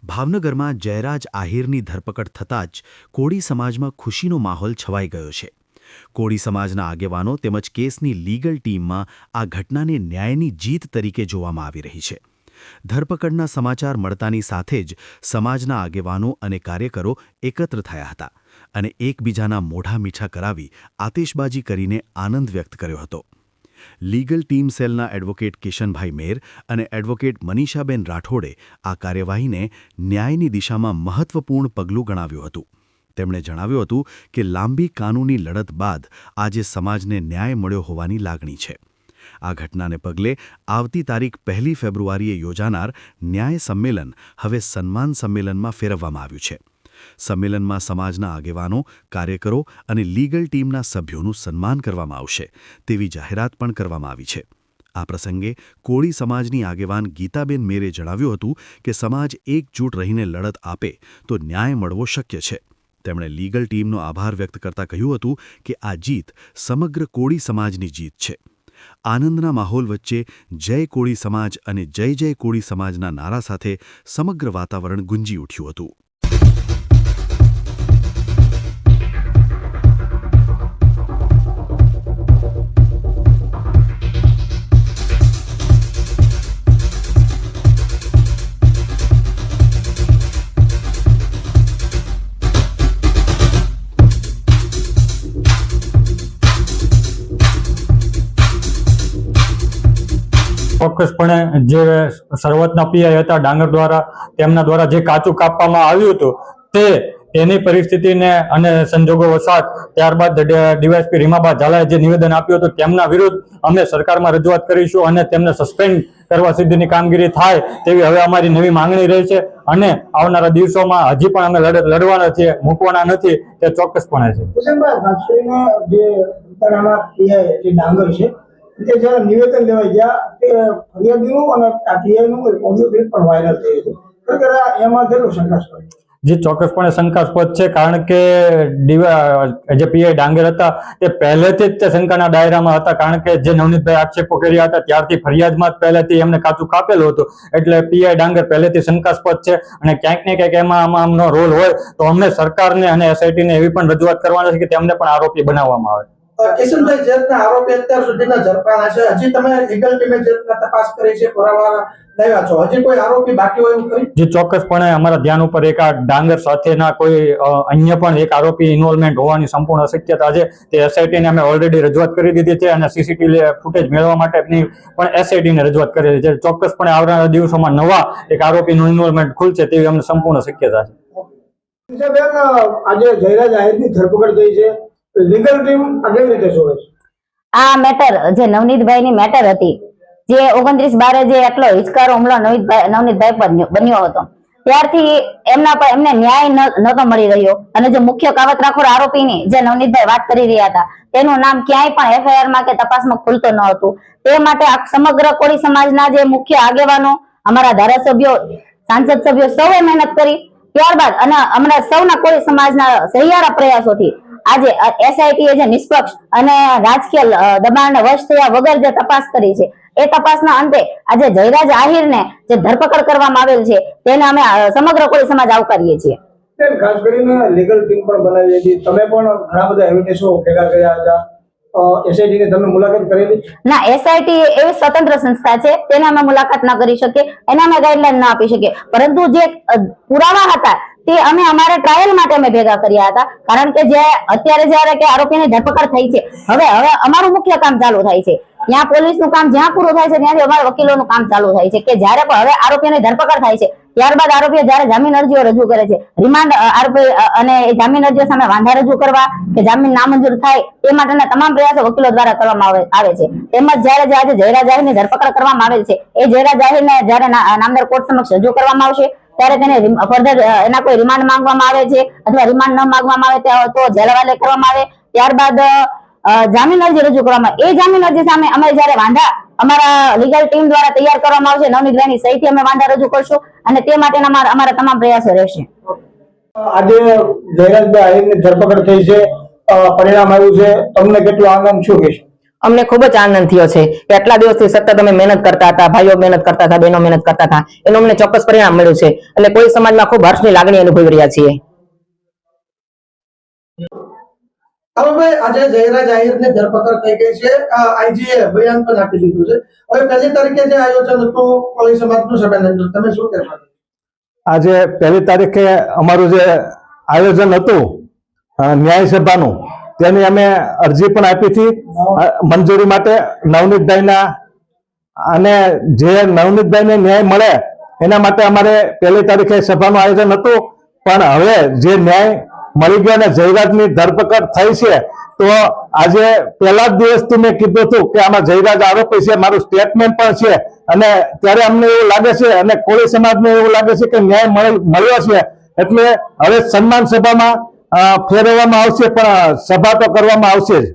ભાવનગરમાં જયરાજ આહિરની ધરપકડ થતાં જ કોળી સમાજમાં ખુશીનો માહોલ છવાઈ ગયો છે। કોળી સમાજના આગેવાનો તેમજ કેસની લીગલ ટીમમાં આ ઘટનાને ન્યાયની જીત તરીકે જોવામાં આવી રહી છે। ધરપકડના સમાચાર મળતાની સાથે જ સમાજના આગેવાનો અને કાર્યકરો એકત્ર થયા હતા અને એકબીજાના મોઢા મીઠા કરાવી આતિશબાજી કરીને આનંદ વ્યક્ત કર્યો હતો। લીગલ ટીમ સેલના એડવોકેટ કિશનભાઈ મેર અને એડવોકેટ મનીષાબેન રાઠોડે આ કાર્યવાહીને ન્યાયની દિશામાં મહત્વપૂર્ણ પગલું ગણાવ્યું હતું। તેમણે જણાવ્યું હતું કે લાંબી કાનૂની લડત બાદ આજે સમાજને ન્યાય મળ્યો હોવાની લાગણી છે। આ ઘટનાને પગલે આવતી તારીખ 1 ફેબ્રુઆરીએ યોજાનાર ન્યાય સંમેલન હવે સન્માન સંમેલનમાં ફેરવવામાં આવ્યું છે। સંમેલનમાં સમાજના આગેવાનો, કાર્યકરો અને લીગલ ટીમના સભ્યોનું સન્માન કરવામાં આવશે તેવી જાહેરાત પણ કરવામાં આવી છે। આ પ્રસંગે કોળી સમાજની આગેવાન ગીતાબેન મેરે જણાવ્યું હતું કે સમાજ એકજૂટ રહીને લડત આપે તો ન્યાય મળવો શક્ય છે। તેમણે લીગલ ટીમનો આભાર વ્યક્ત કરતા કહ્યું હતું કે આ જીત સમગ્ર કોળી સમાજની જીત છે। આનંદના માહોલ વચ્ચે જય કોળી સમાજ અને જય જય કોળી સમાજના નારા સાથે સમગ્ર વાતાવરણ ગુંજી ઉઠ્યું હતું। ચોક્કસપણે જે શરૂઆતના પીઆઈ હતા ડાંગર દ્વારા જે કાચું કાપવામાં આવ્યું હતું તેની પરિસ્થિતિને અને સંજોગો વસાત ત્યારબાદ ડીવાયએસપી રીમાબા ઝાલાએ જે નિવેદન આપ્યું હતું તેમના વિરુદ્ધ અમે સરકારમાં રજૂઆત કરીશું અને તેમને સસ્પેન્ડ કરવા સુધીની કામગીરી થાય તેવી હવે અમારી નવી માંગણી રહી છે અને આવનારા દિવસોમાં હજી પણ અમે લડત લડવાના છીએ, મૂકવાના નથી તે ચોક્કસપણે છે। તે જ્યારે નિવેદન લેવા ગયા તે ફરિયાદીનું અને પીઆઈનું ઓડિયો ક્લિપ પણ વાયરલ થયું હતું। એમાં કેટલું શંકાસ્પદ? જે ચોક્કસપણે શંકાસ્પદ છે, કારણ કે જે પીઆઈ ડાંગર હતા તે પહેલેથી જ તે શંકાના દાયરામાં હતા, કારણ કે જે નવનીતભાઈ આક્ષેપો કર્યા હતા ત્યારથી ફરિયાદમાં જ પહેલેથી એમને કાચું કાપેલું હતું, એટલે પીઆઈ ડાંગર પહેલેથી શંકાસ્પદ છે અને ક્યાંક ને ક્યાંક એમાં આમનો રોલ હોય તો અમને સરકારને અને એસઆઈટીને એવી પણ રજૂઆત કરવાની છે કે તેમને પણ આરોપી બનાવવામાં આવે। કિશનભાઈ, જેતના આરોપી અત્યાર સુધીના ઝડપાના છે, હજી તમે લીગલ ટીમે જેતના તપાસ કરી છે, પુરાવા લાવ્યા છો, હજી કોઈ આરોપી બાકી હોય એવું ખરી? જે ચોક્કસપણે અમારા ધ્યાન ઉપર એક આ ડાંગર સાથેના કોઈ અન્ય પણ એક આરોપી ઇન્વોલ્વમેન્ટ હોવાની સંપૂર્ણ શક્યતા છે। તે એસઆઈટીને અમે ઓલરેડી રજૂઆત કરી દીધી છે અને સીસીટીવી ફૂટેજ મેળવવા માટેની પણ એસઆઈટીને રજૂઆત કરેલી છે। ચોક્કસપણે આવનારા દિવસોમાં નવા એક આરોપીનું ઇન્વોલ્વમેન્ટ ખુલશે તેવી અમને સંપૂર્ણ શક્યતા છે। આજે જયરાજ આહિરની ધરપકડ થઈ છે, લીગલ ટીમ આગળ રીતે જોવે છે આ મેટર જે નવનીતભાઈની મેટર હતી, જે 29/12 જે એટલો હિચકારો હુમલો નવનીતભાઈ પર બન્યો હતો, ત્યારથી એમને ન્યાય નહોતો મળી રહ્યો અને જે મુખ્ય કાવતરાખોર આરોપીની જે નવનીતભાઈ વાત કરી રહ્યા હતા તેનું નામ ક્યાંય પણ એફઆઈઆર માં કે તપાસમાં ખુલતો ન હતું। તે માટે સમગ્ર કોળી સમાજના જે મુખ્ય આગેવાનો, અમારા ધારાસભ્યો, સાંસદ સભ્યો સૌએ મહેનત કરી, ત્યારબાદ અને અમારા સૌના કોળી સમાજના સહિયારા પ્રયાસોથી આજે એસઆઈટીએ જે નિષ્પક્ષ અને રાજકીય દબાણને વશ થયા વગર જે તપાસ કરી છે, એ તપાસના અંતે આજે જયરાજ આહિરને જે ધરપકડ કરવામાં આવેલ છે તેને અમે સમગ્ર કોળી સમાજ આવકારીએ છીએ। ખાસ કરીને લીગલ ટીમ પણ બનાવી હતી, તમે પણ ઘણા બધા એવિડન્સો ભેગા કર્યા હતા, એસઆઈટી ની તમે મુલાકાત કરેલી? ના, એસઆઈટી એવી સ્વતંત્ર સંસ્થા છે, તેને અમે મુલાકાત ન કરી શકીએ, એને અમે ગાઈડલાઈન ન આપી શકીએ, પરંતુ જે પુરાવા હતા તે અમે અમારા ટ્રાયલ માટે અમે ભેગા કર્યા હતા, કારણ કે જે અત્યારે જ્યારે કે આરોપીની ધરપકડ થઈ છે, હવે અમારું મુખ્ય કામ ચાલુ થાય છે। ત્યાં પોલીસનું કામ જ્યાં પૂરું થાય છે ત્યાંથી અમારા વકીલોનું કામ ચાલુ થાય છે કે જ્યારે પણ હવે આરોપીની ધરપકડ થાય છે ત્યારબાદ આરોપીઓ જ્યારે જામીન અરજીઓ રજૂ કરે છે, રિમાન્ડ આરોપી અને જામીન અરજીઓ સામે વાંધા રજૂ કરવા કે જામીન નામંજૂર થાય તે માટેના તમામ પ્રયાસો વકીલો દ્વારા કરવામાં આવે છે। તેમજ જ્યારે આજે જયરાજ આહિરની ધરપકડ કરવામાં આવેલ છે, એ જયરાજ આહિરને જ્યારે નામદાર કોર્ટ સમક્ષ રજૂ કરવામાં આવશે ત્યારે તેને ફર્ધર એના કોઈ રિમાન્ડ માંગવામાં આવે છે અથવા રિમાન્ડ ન માંગવામાં આવે તો જેલ હવાલે કરવામાં આવે, ત્યારબાદ જામીન અરજી રજૂ કરવામાં આવે। એ જામીન અરજી સામે અમે જ્યારે વાંધા અમારા લીગલ ટીમ દ્વારા તૈયાર કરવામાં આવશે, નવનીતભાઈની સહીથી અમે વાંધા રજૂ કરશું અને તે માટેના અમારા તમામ પ્રયાસો રહેશે। આજે જયરાજભાઈ આહિરની ધરપકડ થઈ છે, પરિણામ આવ્યું છે, તમને કેટલો આનંદ શું કહેશો? અમને ખૂબ જ આનંદ થયો છે કે આટલા દિવસથી સતત અમે મહેનત કરતા હતા, ભાઈઓ મહેનત કરતા હતા, બહેનો મહેનત કરતા હતા, એનું અમને ચોક્કસ પરિણામ મળ્યું છે. એટલે કોળી સમાજમાં ખૂબ હર્ષની લાગણી અનુભવી રહ્યા છીએ. હવે આજે જયરાજ આહિરની ધરપકડ થઈ ગઈ છે. આઈજીએ બયાન પણ આપી દીધું છે. હવે 1લી તારીખે જે આયોજન હતું કોળી સમાજનું સભ્યનું, તમે શું કહેશો? આજે 1લી તારીખે અમારું જે આયોજન હતું ન્યાય સભાનું, તેની અમે અરજી પણ આપી હતી મંજૂરી માટે નવનીતભાઈના, અને જે નવનીતભાઈને ન્યાય મળે એના માટે અમારે 1લી તારીખે સભાનું આયોજન હતું. પણ હવે જે ન્યાય મળી ગયો અને જયરાજની ધરપકડ થઈ છે, તો આજે પહેલા જ દિવસથી મેં કીધું હતું કે આમાં જયરાજ આરોપી છે, મારું સ્ટેટમેન્ટ પણ છે, અને ત્યારે અમને એવું લાગે છે અને કોળી સમાજને એવું લાગે છે કે ન્યાય મળ્યો છે. એટલે હવે સન્માન સભામાં ફેરવવામાં આવશે, પણ સભા તો કરવામાં આવશે જ.